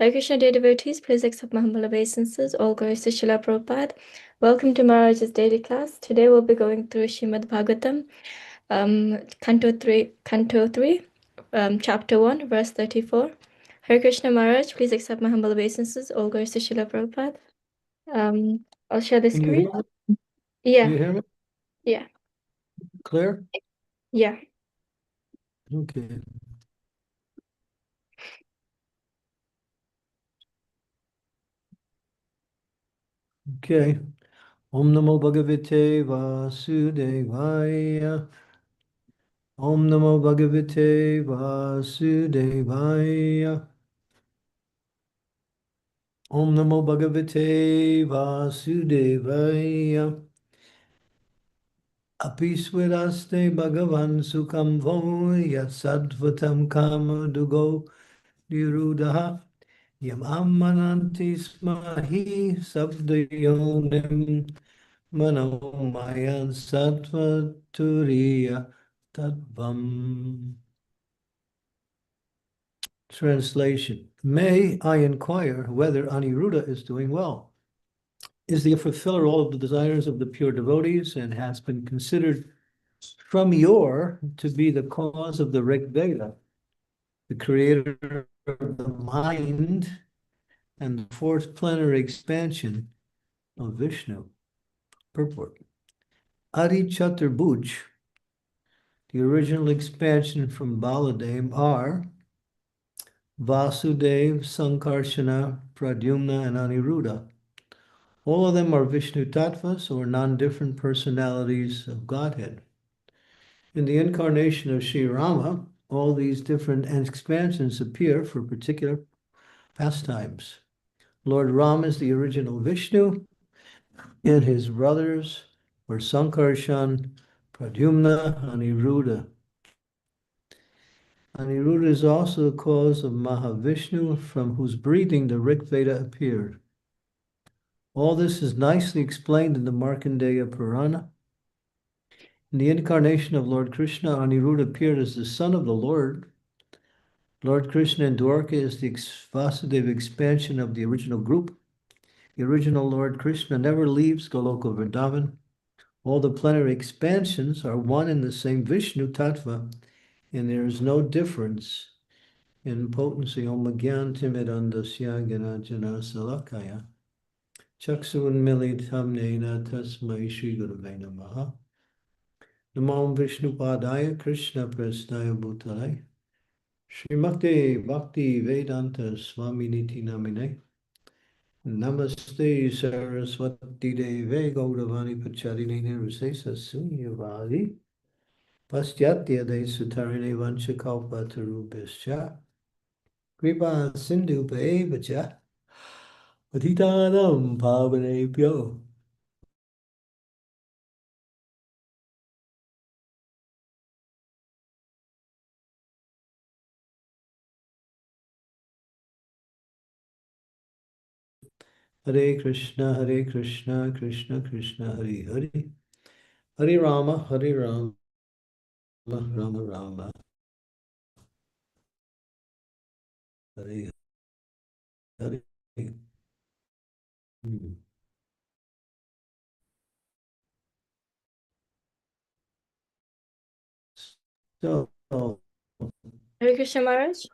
Hare Krishna, dear devotees, please accept my humble obeisances. All glories to Srila Prabhupada. Welcome to Maharaj's daily class. Today we'll be going through Srimad Bhagavatam, Canto 3, Chapter 1, verse 34. Hare Krishna Maharaj, please accept my humble obeisances. All glories to Srila Prabhupada. I'll share the Can you screen. hear me? Yeah. Can you hear me? Yeah. Clear? Yeah. Okay. Okay. Om Namo Bhagavate Vasudevaya. Om Namo Bhagavate Vasudevaya. Om Namo Bhagavate Vasudevaya. Apisvaraste Bhagavan Sukham Voya Sadvatam Kama Dugo Nirudaha. Yam Ammananti Smahi Sabdayonim Manomayan Sattva Turiya Tattvam. Translation. May I inquire whether Aniruddha is doing well? Is the fulfiller all of the desires of the pure devotees and has been considered from yore to be the cause of the Rig Veda, the creator of the mind and the fourth plenary expansion of Vishnu? Purport. Adi Chaturbhuj, the original expansion from Baladev, are Vasudev, Sankarsana, Pradyumna, and Aniruddha. All of them are Vishnu Tattvas, or non-different personalities of Godhead. In the incarnation of Sri Rama, all these different expansions appear for particular pastimes. Lord Rama is the original Vishnu, and his brothers were Sankarshan, Pradyumna, Aniruddha. Aniruddha is also the cause of Mahavishnu, from whose breathing the Rig Veda appeared. All this is nicely explained in the Markandeya Purana. In the incarnation of Lord Krishna, Aniruddha appeared as the son of the Lord. Lord Krishna in Dwarka is the Vasudeva expansion of the original group. The original Lord Krishna never leaves Goloka Vrindavan. All the plenary expansions are one and the same Vishnu Tattva, and there is no difference in potency. Om Gyan Timidandasya Ganajana Salakaya Chaksun Militam Nena Tasmai Shri Gurave Namaha. Namo Vishnu Padaya Krishna Prasnaya Bhutale Srimakti Bhakti Vedanta Swami Niti Namine Namaste Saraswati Deve Gauravani Pacharine Nirvisesa Sunyavadi Pastyatya De Sutarine Vanchakalpatarubhischa Kripa Sindhu Bhaja Patitanam Pavanebhyo. Hare Krishna, Krishna Krishna, Hare Hare. Hare Rama, Rama Rama, Hare Hare. Hmm. So, Hare Krishna Maharaj.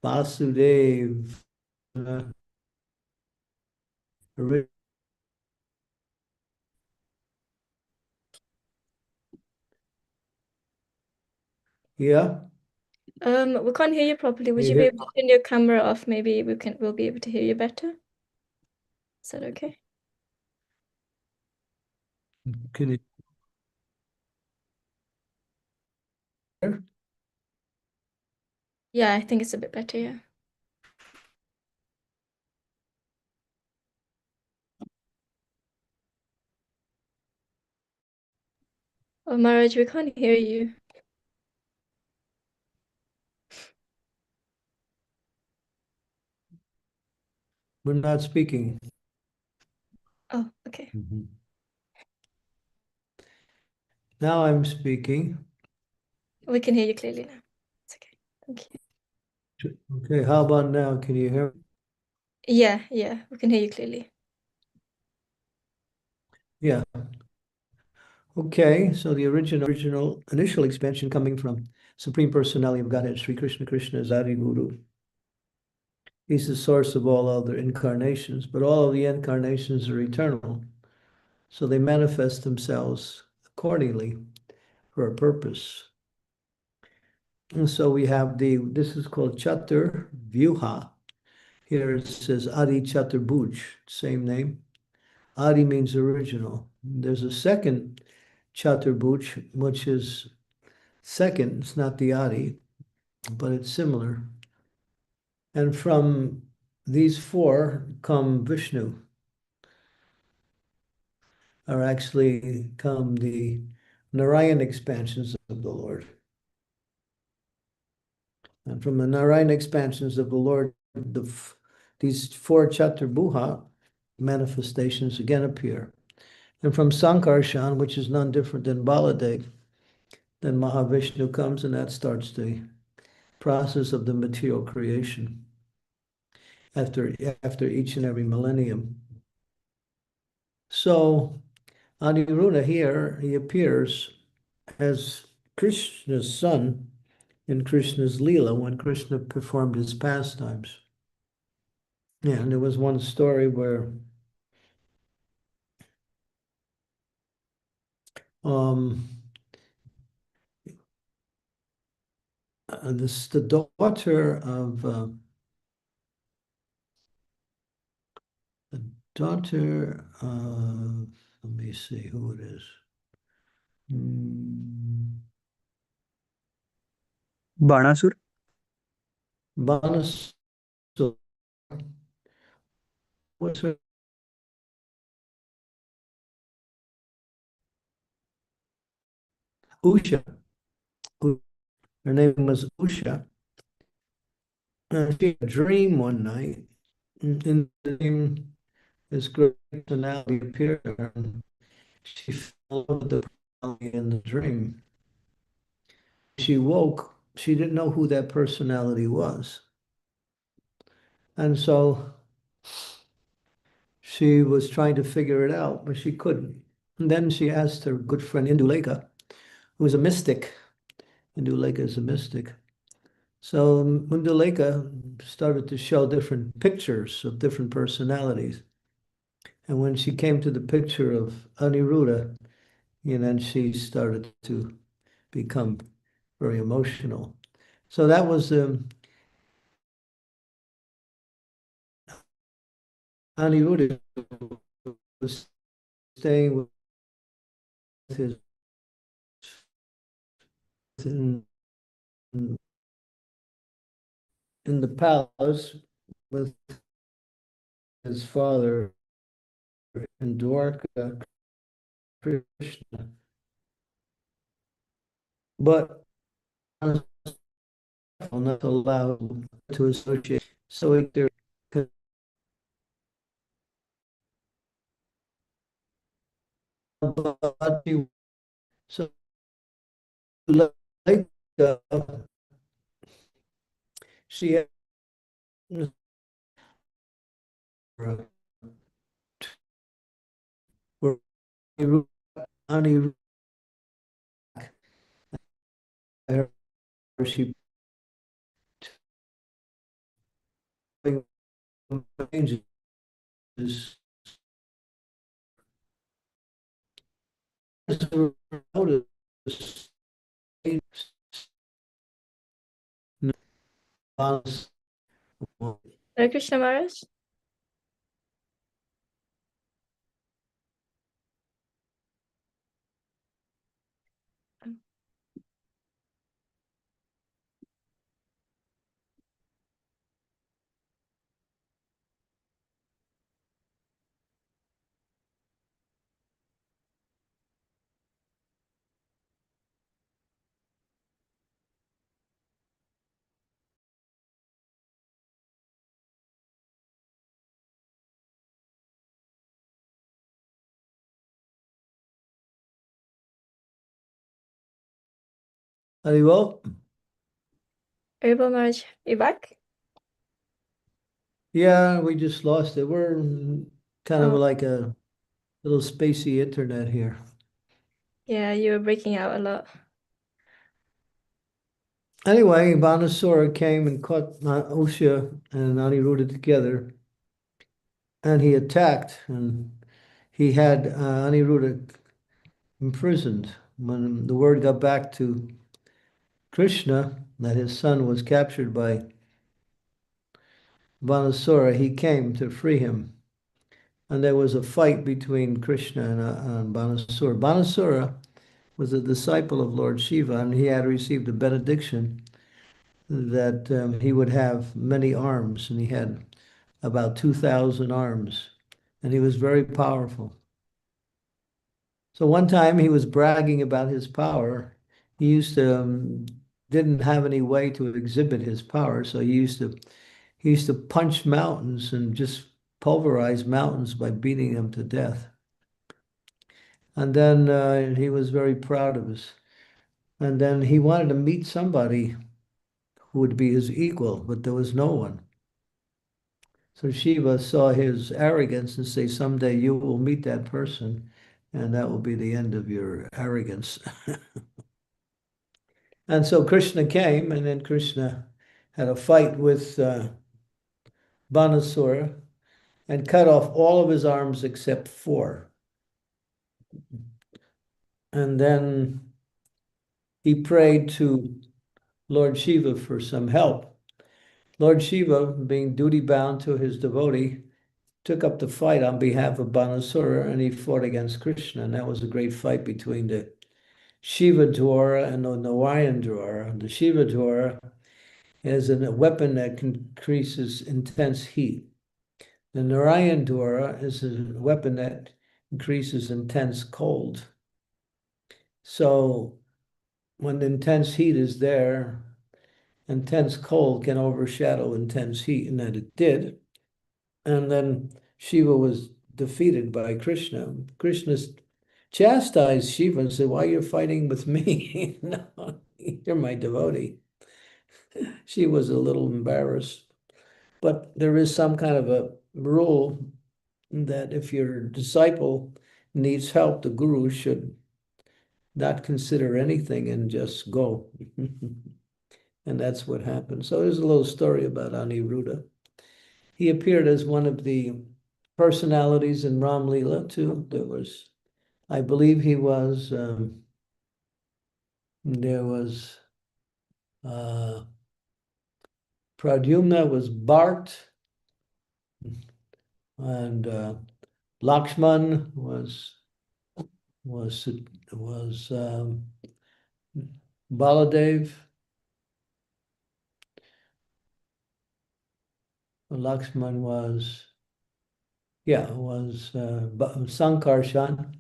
Vasudev, yeah, We can't hear you properly. Would you you be hear? able to turn your camera off? Maybe we'll be able to hear you better. Is that okay? Can you hear? Yeah, I think it's a bit better, yeah. Oh, Maharaj, we can't hear you. We're not speaking. Oh, okay. Now I'm speaking. We can hear you clearly now. It's okay. Thank you. Okay, how about now? Can you hear? Yeah, yeah, we can hear you clearly. Yeah. Okay, so the original initial expansion coming from Supreme Personality of Godhead, Sri Krishna. Krishna is Adi Guru. He's the source of all other incarnations, but all of the incarnations are eternal. So they manifest themselves accordingly for a purpose. And so we have this is called Chatur Vyuha. Here it says Adi Chaturbhuj, same name. Adi means original. There's a second Chaturbhuj, which is second. It's not the Adi, but it's similar. And from these four come Vishnu, or actually come the Narayan expansions of the Lord. And from the Narayan expansions of the Lord, these four Chaturbhuha manifestations again appear. And from Sankarshan, which is none different than Baladev, then Mahavishnu comes and that starts the process of the material creation after each and every millennium. So Aniruddha here, he appears as Krishna's son in Krishna's Leela when Krishna performed his pastimes. Yeah, and there was one story where um, the the daughter let me see who it is. Hmm, Banasur. Banas, what's her Usha. Her name was Usha. And she had a dream one night. And in the dream, this great personality appeared to her. And she fell in love with the personality in the dream. She woke, she didn't know who that personality was. And so she was trying to figure it out, but she couldn't. And then she asked her good friend Indulekha, who was a mystic. Indulekha is a mystic. So Indulekha started to show different pictures of different personalities. And when she came to the picture of Aniruddha, then she started to become very emotional. So that was Aniruddha was staying with his in, in the palace with his father in Dwarka, Krishna, but not allowed to associate. So there, so like she had Ani, she changes notice Hare Krishna Maharaj. Very well. Herbal Maharaj, you back? Yeah, we just lost it. We're kind of Oh, like a little spacey internet here. yeah, you were breaking out a lot. Anyway, Banasura came and caught Usha and Aniruddha together, and he attacked, and he had Aniruddha imprisoned. When the word got back to Krishna that his son was captured by Banasura, he came to free him. And there was a fight between Krishna and Banasura. Banasura was a disciple of Lord Shiva, and he had received a benediction that he would have many arms, and he had about 2,000 arms, and he was very powerful. So one time he was bragging about his power. He used to didn't have any way to exhibit his power, so he used to punch mountains and just pulverize mountains by beating them to death. And then he was very proud of his. And then he wanted to meet somebody who would be his equal, but there was no one. So Shiva saw his arrogance and say, someday you will meet that person, and that will be the end of your arrogance. And so Krishna came, and then Krishna had a fight with Banasura and cut off all of his arms except four. And then he prayed to Lord Shiva for some help. Lord Shiva, being duty bound to his devotee, took up the fight on behalf of Banasura, and he fought against Krishna. And that was a great fight between the Shiva Dwara and the Narayan Dwara. The Shiva Dwara is a weapon that increases intense heat. The Narayan Dwara is a weapon that increases intense cold. So when the intense heat is there, intense cold can overshadow intense heat, and that it did. And then Shiva was defeated by Krishna. Krishna chastised Shiva and said, why are you fighting with me? No, you're my devotee. She was a little embarrassed. But there is some kind of a rule that if your disciple needs help, the guru should not consider anything and just go. And that's what happened. So there's a little story about Aniruddha. He appeared as one of the personalities in Ram Leela too. I believe there was, uh, Pradyumna was Bart, and Lakshman was was Baladev. Lakshman was Sankarshan,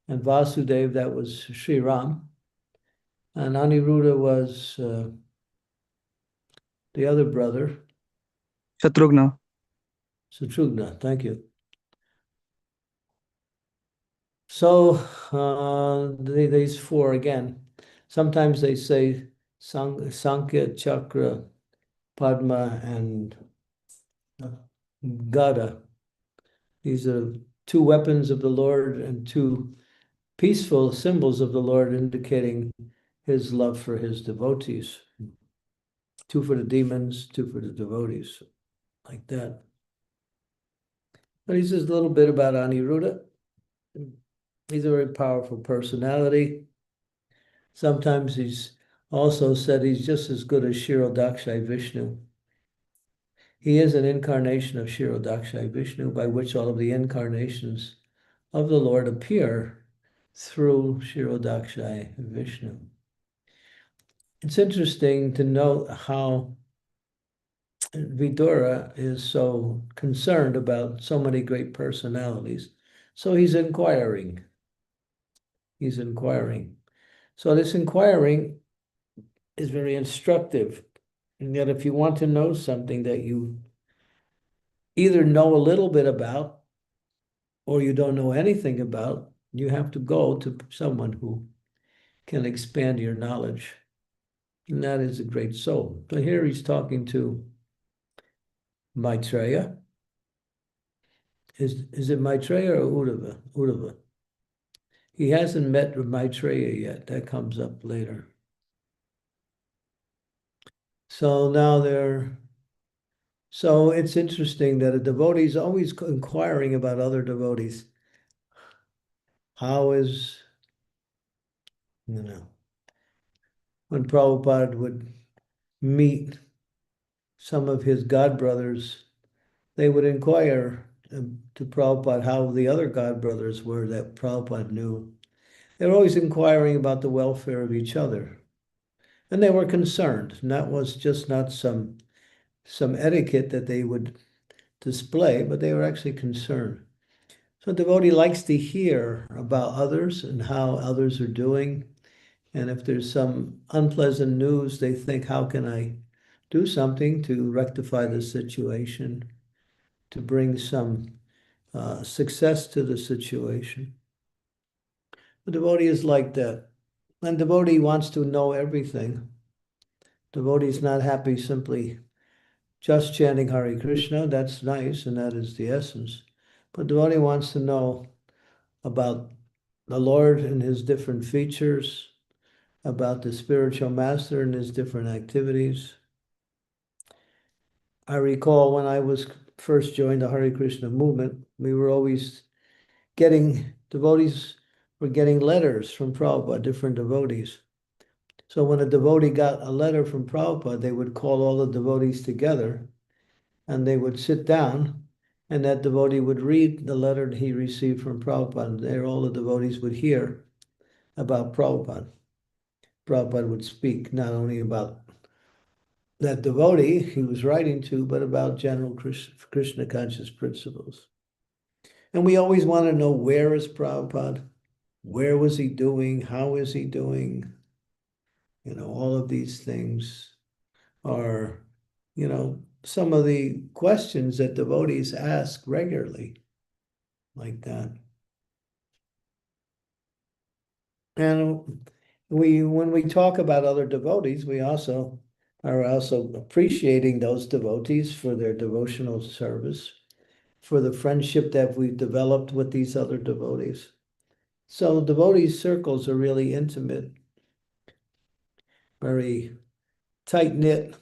and Vasudev, that was Sri Ram, and Aniruddha was the other brother, Shatrugna. Satrugna. Thank you. So these four again. Sometimes they say Sankhya, Chakra, Padma, and Gada. These are two weapons of the Lord and two peaceful symbols of the Lord indicating his love for his devotees. Two for the demons, two for the devotees, like that. But he says a little bit about Aniruddha. He's a very powerful personality. Sometimes he's also said he's just as good as Kshirodakshay Vishnu. He is an incarnation of Kshirodakshay Vishnu, by which all of the incarnations of the Lord appear through Kshirodakshay Vishnu. It's interesting to note how Vidura is so concerned about so many great personalities. So he's inquiring. He's inquiring. So this inquiring is very instructive. And yet, if you want to know something that you either know a little bit about or you don't know anything about, you have to go to someone who can expand your knowledge. and that is a great soul. But here he's talking to Maitreya. Is it Maitreya or Uddhava? Uddhava. He hasn't met Maitreya yet. That comes up later. So now so it's interesting that a devotee is always inquiring about other devotees. How is, when Prabhupada would meet some of his god brothers, they would inquire to Prabhupada how the other god brothers were that Prabhupada knew. They were always inquiring about the welfare of each other. And they were concerned. And that was just not some etiquette that they would display, but they were actually concerned. So a devotee likes to hear about others and how others are doing. And if there's some unpleasant news, they think, how can I do something to rectify the situation, to bring some success to the situation? The devotee is like that. And devotee wants to know everything. Devotee is not happy simply just chanting Hare Krishna. That's nice, and that is the essence. But devotee wants to know about the Lord and his different features, about the spiritual master and his different activities. I recall when I was first joined the Hare Krishna movement, we were always devotees were getting letters from Prabhupada, different devotees. So when a devotee got a letter from Prabhupada, they would call all the devotees together and they would sit down, and that devotee would read the letter he received from Prabhupada. And there all the devotees would hear about Prabhupada. Prabhupada would speak not only about that devotee he was writing to, but about general Krishna conscious principles. And we always want to know, where is Prabhupada? Where was he doing? How is he doing? All of these things are, some of the questions that devotees ask regularly, like that. And when we talk about other devotees, we are also appreciating those devotees for their devotional service, for the friendship that we've developed with these other devotees. So devotee circles are really intimate, very tight-knit.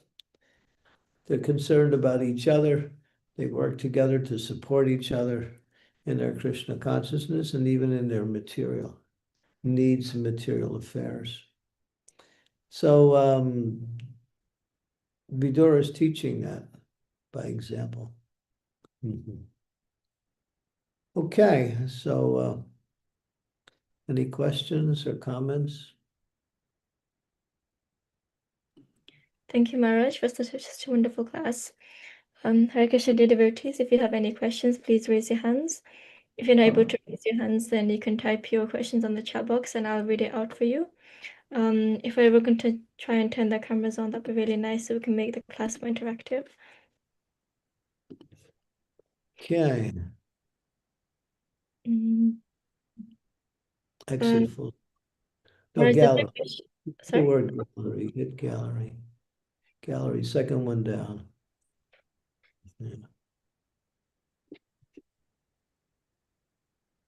They're concerned about each other. They work together to support each other in their Krishna consciousness and even in their material needs and material affairs. So Vidura is teaching that by example. Okay, so any questions or comments? Thank you, Maharaj, for such a wonderful class. Hare Krishna, dear devotees, if you have any questions, please raise your hands. If you're not able to raise your hands, then you can type your questions on the chat box and I'll read it out for you. If we're going to try and turn the cameras on, that'd be really nice so we can make the class more interactive. Okay. Exit full. No, Maharaj, gallery. The sorry? word gallery. Hit gallery. Gallery, second one down. Yeah.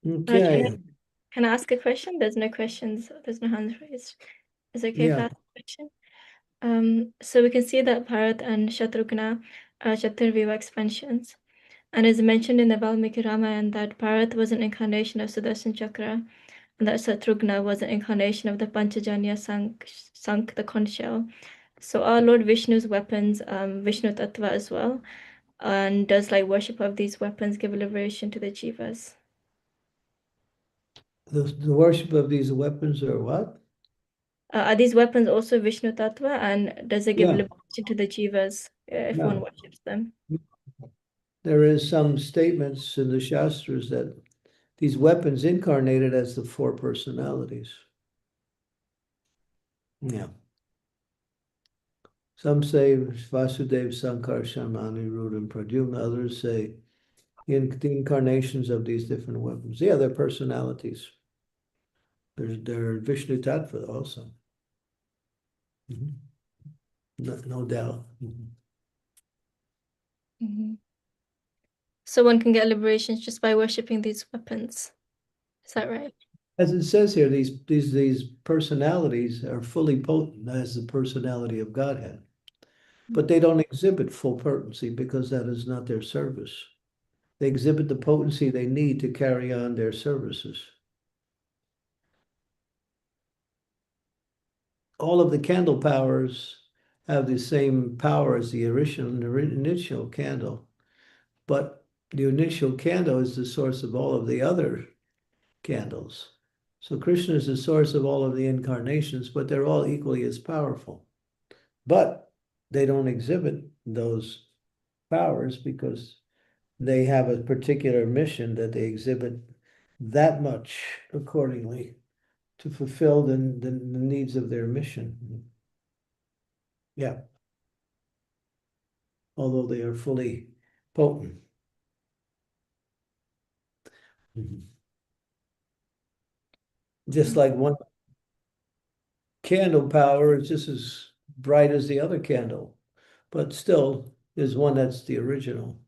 Okay. Can I ask a question? There's no questions. There's no hands raised. Is it okay if I ask a question? So we can see that Bharat and Shatrughna are Chaturvyuha expansions. And it's mentioned in the Valmiki Ramayana that Bharat was an incarnation of Sudarshan Chakra, and that Shatrughna was an incarnation of the Panchajanya Sank, the conch shell. So our Lord Vishnu's weapons, Vishnu Tattva as well, and does worship of these weapons give liberation to the jivas? The worship of these weapons are what? Are these weapons also Vishnu Tattva, and does it give liberation to the jivas if one worships them? There is some statements in the Shastras that these weapons incarnated as the four personalities. Yeah. Some say Vasudev, Sankar, Shamani, Rud, and Pradyumna. Others say the incarnations of these different weapons. Yeah, they're personalities. They're Vishnu Tattva also. no doubt. So one can get liberation just by worshipping these weapons. Is that right? As it says here, these personalities are fully potent as the personality of Godhead, but they don't exhibit full potency because that is not their service. They exhibit the potency they need to carry on their services. All of the candle powers have the same power as the initial candle, but the initial candle is the source of all of the other candles. So Krishna is the source of all of the incarnations, but they're all equally as powerful. But they don't exhibit those powers because they have a particular mission that they exhibit that much accordingly to fulfill the needs of their mission. Yeah. Although they are fully potent. Just like one candle power is just as bright as the other candle, but still there's one that's the original.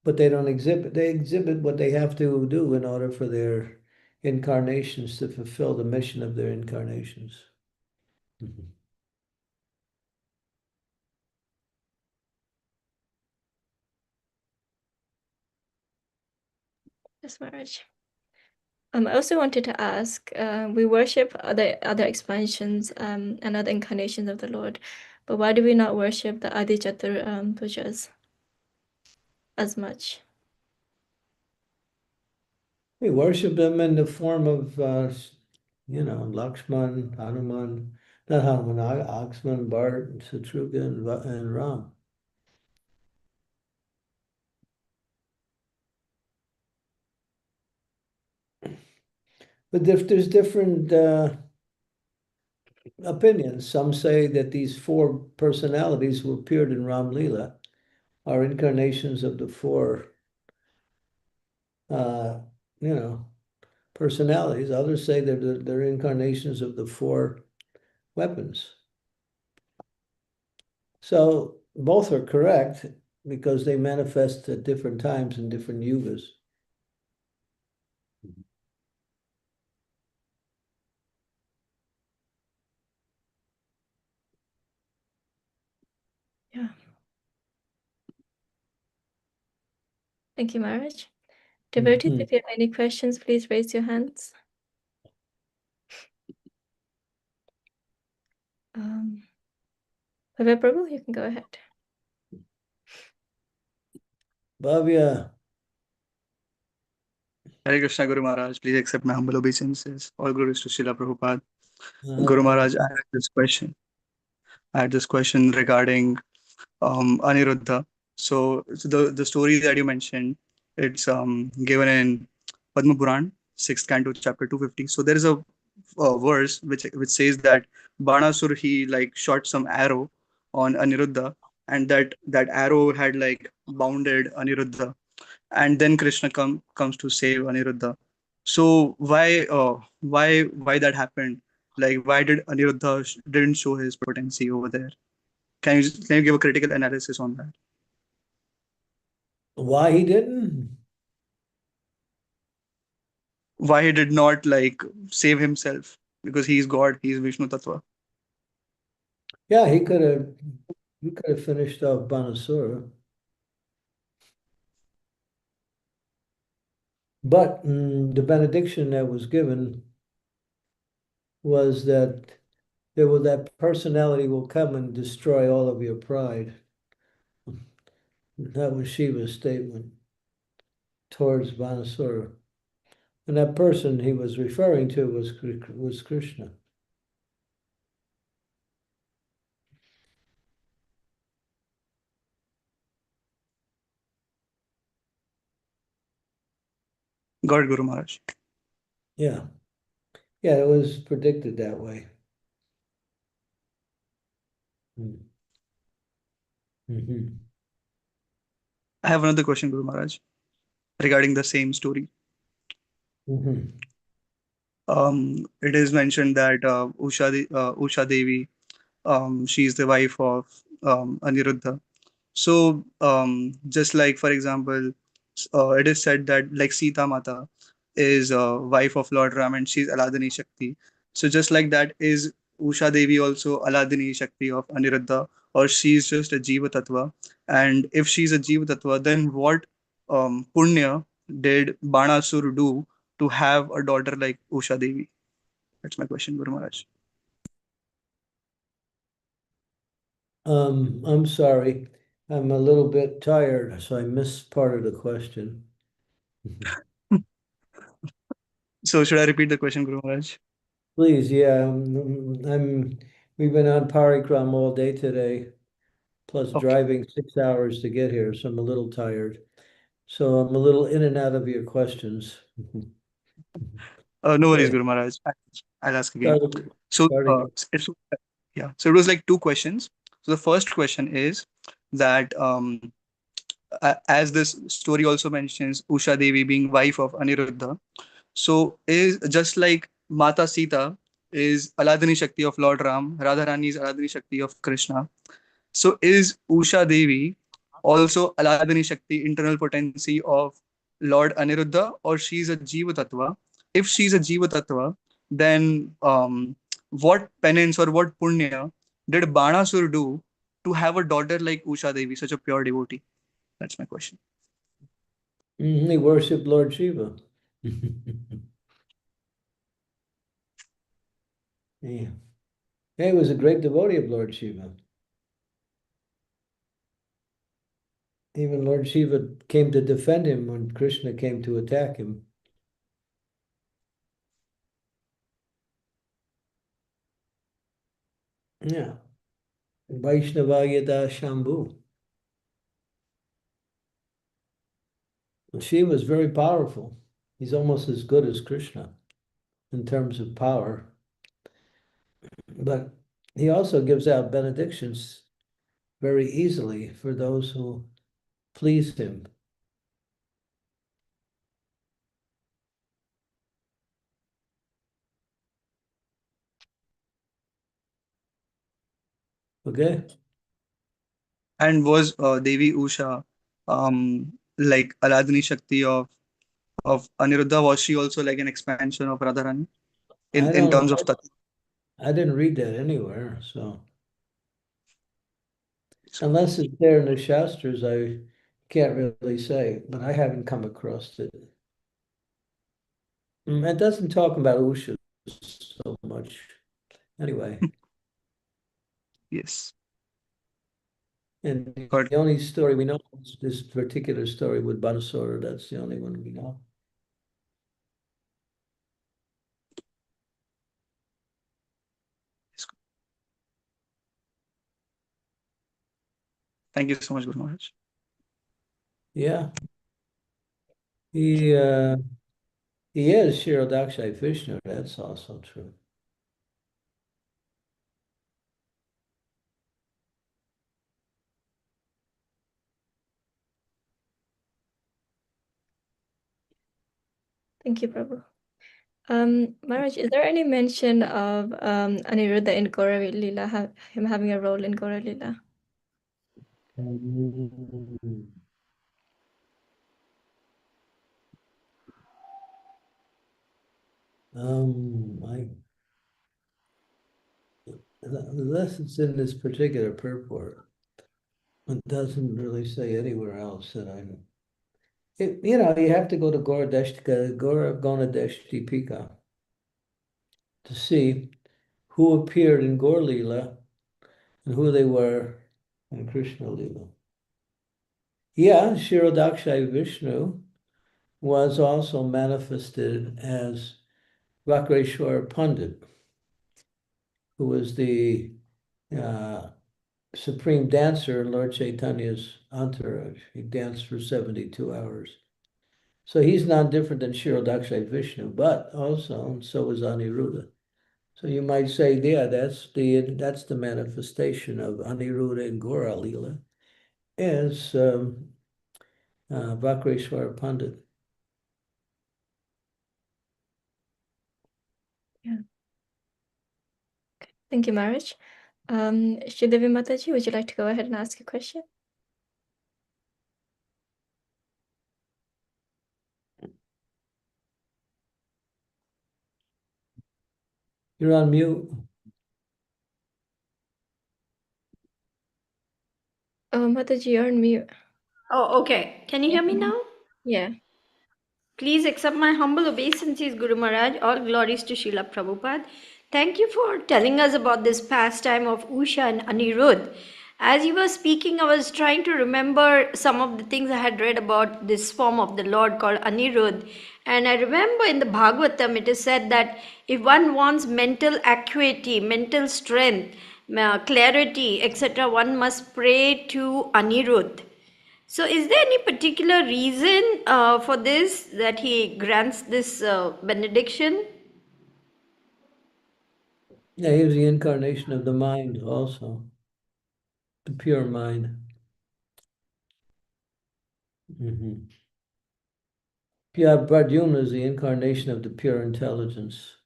But they don't exhibit, they exhibit what they have to do in order for their incarnations to fulfill the mission of their incarnations. Yes, Maharaj. I also wanted to ask, we worship other expansions and other incarnations of the Lord, but why do we not worship the Adi Chatur pujas as much? We worship them in the form of, Lakshman, Hanuman, not Hanuman, Aksman, Bharat, Shatrughan, and Ram. But there's different opinions. Some say that these four personalities who appeared in Ram Lila are incarnations of the four, uh, personalities. Others say that they're incarnations of the four weapons. So both are correct because they manifest at different times in different yugas. Yeah. Thank you, Maharaj. Devotees, if you have any questions, please raise your hands. Prabhu, you can go ahead. Bhavya. Hare Krishna, Guru Maharaj. Please accept my humble obeisances. All glories to Srila Prabhupada. Guru Maharaj, I had this question regarding Aniruddha. So the story that you mentioned, it's given in Padma Puran, 6th canto, chapter 250. So there is a verse which says that Banasur, he like shot some arrow on Aniruddha, and that arrow had like bounded Aniruddha, and then Krishna comes to save Aniruddha. So why that happened? Like why did Aniruddha didn't show his potency over there? Can you give a critical analysis on that? Why he didn't? Why he did not like save himself? Because he is God, he is Vishnu Tattva. Yeah, he could have finished off Banasura. But the benediction that was given was that that personality will come and destroy all of your pride. That was Shiva's statement towards Banasura. And that person he was referring to was Krishna. God, Guru Maharaj. Yeah. Yeah, it was predicted that way. Mm-hmm. I have another question, Guru Maharaj. regarding the same story. Mhm. It is mentioned that Usha Devi, she's the wife of Aniruddha. So, just like, for example, it is said that like Sita Mata is wife of Lord Ram and she's Aladini Shakti. So, just like that, is Usha Devi also Aladini Shakti of Aniruddha, or she's just a Jiva Tattva? And if she's a Jiva Tattva, then what punya did Banasur do to have a daughter like Usha Devi? That's my question, Guru Maharaj. I'm sorry. I'm a little bit tired, so I missed part of the question. So, should I repeat the question, Guru Maharaj? Please, yeah, we've been on Parikram all day today, plus Okay. driving 6 hours to get here, so I'm a little tired. So I'm a little in and out of your questions. No worries, Okay, Guru Maharaj. I'll ask again. So, starting. it's, yeah. So it was like two questions. So the first question is that as this story also mentions Usha Devi being wife of Aniruddha, so is just like Mata Sita is Aladini Shakti of Lord Ram, Radharani is Aladini Shakti of Krishna. So is Usha Devi also Aladini Shakti, internal potency of Lord Aniruddha, or she's a Jiva Tattva? If she's a Jiva Tattva, then what penance or what punya did Banasur do to have a daughter like Usha Devi, such a pure devotee? That's my question. He worshiped Lord Shiva. Yeah. Yeah, he was a great devotee of Lord Shiva. Even Lord Shiva came to defend him when Krishna came to attack him. Yeah. Vaishnava Yada Shambhu. Shiva was very powerful. He's almost as good as Krishna in terms of power. But he also gives out benedictions very easily for those who please him. Okay? And was Devi Usha like Aladini Shakti of Aniruddha? Was she also like an expansion of Radharani I in don't, terms of tattva? I didn't read that anywhere. So unless it's there in the Shastras, I can't really say, but I haven't come across it. It doesn't talk about Usha so much. Anyway, Yes, and got the only story we know is this particular story with Banasura. That's the only one we know. it. Thank you so much, Guru Maharaj. Yeah, he uh, he is Shirodakshay Vishnu. That's also true. Thank you, Prabhu. Maharaj, is there any mention of Aniruddha in Gaura Lila, him having a role in Gaura Lila? Mm. I unless it's in this particular purport, it doesn't really say anywhere else that I know. You have to go to Gora Gonadeshtipika to see who appeared in Gaur Lila and who they were in Krishna Lila. Yeah, Shirodakshay Vishnu was also manifested as Vakreshwar Pandit, who was the uh, supreme dancer in Lord Chaitanya's entourage. He danced for 72 hours. So he's not different than Shirodakshay Vishnu, but also, and so was Aniruddha. So you might say, yeah, that's the manifestation of Aniruddha and Gora Lila, is Vakreshwar Pandit. Yeah. Thank you, Maharaj. Sridevi Mataji, would you like to go ahead and ask a question? You're on mute. Mataji, you're on mute. Oh, okay. Can you hear me now? Yeah. Please accept my humble obeisances, Guru Maharaj. All glories to Srila Prabhupada. Thank you for telling us about this pastime of Usha and Anirudh. As you were speaking, I was trying to remember some of the things I had read about this form of the Lord called Anirudh. And I remember in the Bhagavatam, it is said that if one wants mental acuity, mental strength, clarity, etc., one must pray to Anirudh. So, is there any particular reason for this that he grants this benediction? Yeah, he was the incarnation of the mind also, the pure mind. Pure Pradyumna is the incarnation of the pure intelligence.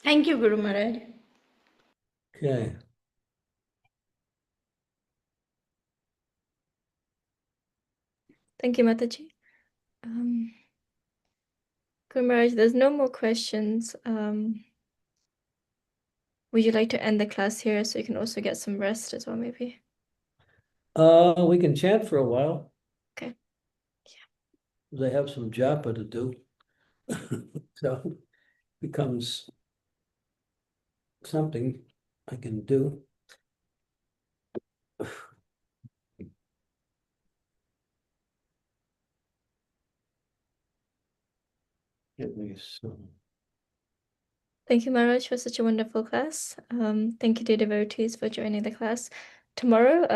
Thank you, Guru Maharaj. Okay. Thank you, Mataji. Guru Maharaj, there's no more questions. Would you like to end the class here so you can also get some rest as well, maybe? We can chant for a while. Okay. They have some japa to do. So becomes something I can do. At least. Thank you, Maharaj, for such a wonderful class. Thank you, dear devotees, for joining the class. Tomorrow,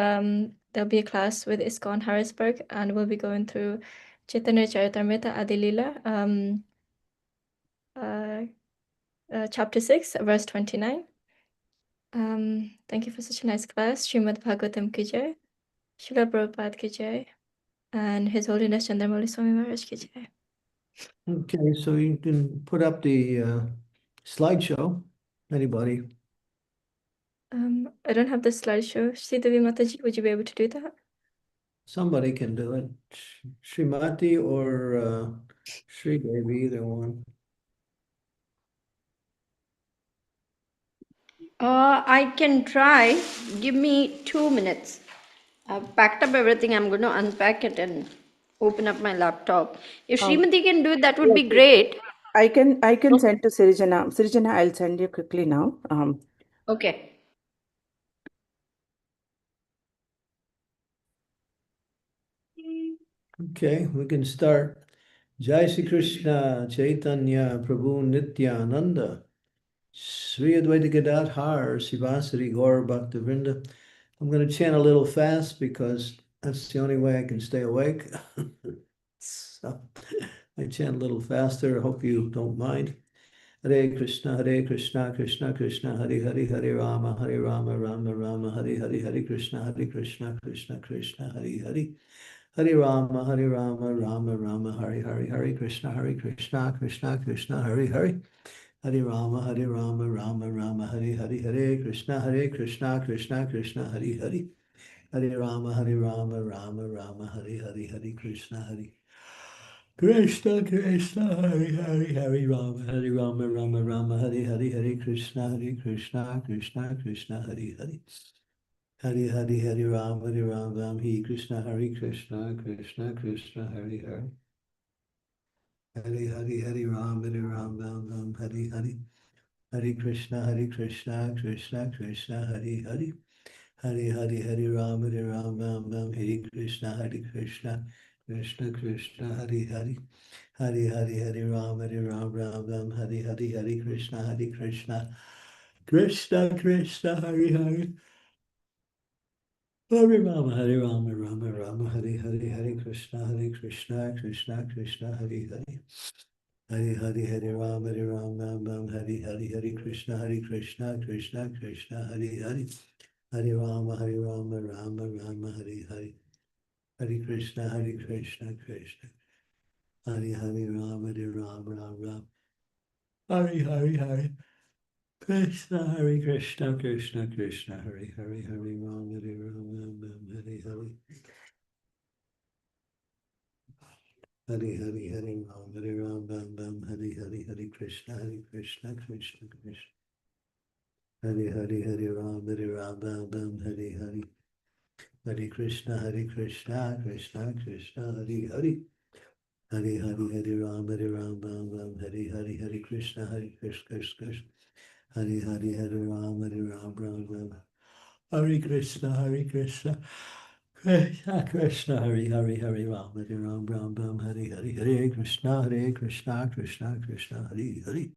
there'll be a class with ISKCON Harrisburg, and we'll be going through Chaitanya Charitamrita Adilila, chapter 6, verse 29. Thank you for such a nice class. Srimad Bhagavatam ki jai, Srila Prabhupada ki jai, and His Holiness Candramauli Swami Maharaj ki jai. Okay, so you can put up the slideshow. Anybody? I don't have the slideshow. Sridevi Mataji, would you be able to do that? Somebody can do it. Srimati or Sridevi, either one. I can try. Give me 2 minutes. I've packed up everything. I'm going to unpack it and open up my laptop. If Srimati can do it, that would be Yes, great. I can send to Sirijana. Sirijana, I'll send you quickly now. Okay. Okay, we can start. Jai Sri Krishna, Chaitanya, Prabhu Nityananda, Sri Advaita Gadadhar, Sivasari Gaur Bhaktivinoda. I'm going to chant a little fast because that's the only way I can stay awake. So I chant a little faster. I hope you don't mind. Hare Krishna, Krishna Krishna, Hare Hare Rama, Rama Rama, Hare Krishna, Krishna Krishna, Hare Hare Rama, Rama Rama, Hare Krishna, Krishna Krishna, Hare Hare. Hare Rama, Rama Rama, Hare Krishna, Krishna Krishna, Hare Hare. Hare Rama, Rama Rama, Hare Krishna, Krishna Krishna, Hare Rama, Rama Rama, Hare Krishna, Krishna Krishna, Hare Hare. Hare Rama, Hare Krishna, Krishna Krishna, Hare Hare. Hare Rama, Hare Hare. Hare Krishna, Krishna Krishna, Hare Hare. Hare Rama, Hare Krishna, Krishna Krishna, Hare Hare. Hare Rama, Hare Krishna, Krishna Krishna, Hare Hare. Hare Rama, Rama, Hare Krishna, Krishna Krishna, Hare Hare. Hare Rama, Hare Krishna, Krishna Krishna, Hare Hare. Hare Rama, Rama Rama, Hare Hare. Hare Krishna, Krishna Hare Hare, Rama, Rama Rama. Hare Hare. Krishna, Krishna Krishna, Hare Hare, Hare Rama, Hare Hare. Hare Hare, Hare Rama, Hare Hare, Hare Krishna, Krishna Krishna. Hare Hare, Hare Rama, Hare Hare. Hare Krishna, Krishna Krishna, Hare Hare. Hare Hare, Hare Rama, Hare Hare, Hare Krishna, Krishna. Hare Hare, Hare Rama, Hare Krishna, Krishna Krishna, Hare Hare, Hare Rama, Hare Rama, Hare Hare, Hare Krishna, Krishna Krishna, Hare Hare.